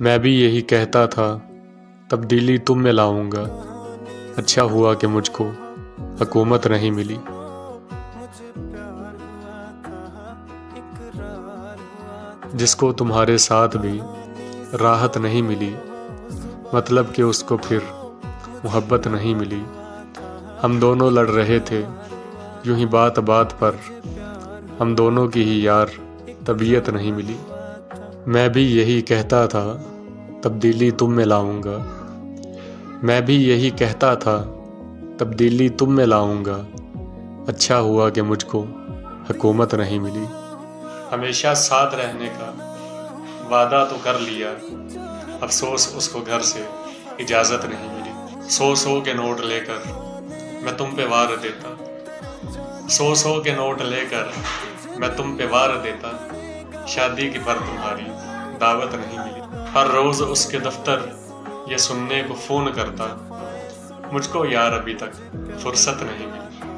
मैं भी यही कहता था, तब्दीली तुम में लाऊंगा। अच्छा हुआ कि मुझको हुकूमत नहीं मिली। जिसको तुम्हारे साथ भी राहत नहीं मिली, मतलब कि उसको फिर मोहब्बत नहीं मिली। हम दोनों लड़ रहे थे यूं ही बात बात पर, हम दोनों की ही यार तबीयत नहीं मिली। मैं भी यही कहता था, तब्दीली तुम में लाऊंगा। मैं भी यही कहता था, तब्दीली तुम में लाऊंगा। अच्छा हुआ कि मुझको हुकूमत नहीं मिली। हमेशा साथ रहने का वादा तो कर लिया, अफसोस उसको घर से इजाज़त नहीं मिली। 100 के नोट लेकर मैं तुम पे वार देता, 100 के नोट लेकर मैं तुम पे वार देता। शादी की पर तुम्हारी दावत नहीं मिली। हर रोज़ उसके दफ्तर ये सुनने को फ़ोन करता, मुझको यार अभी तक फुर्सत नहीं मिली।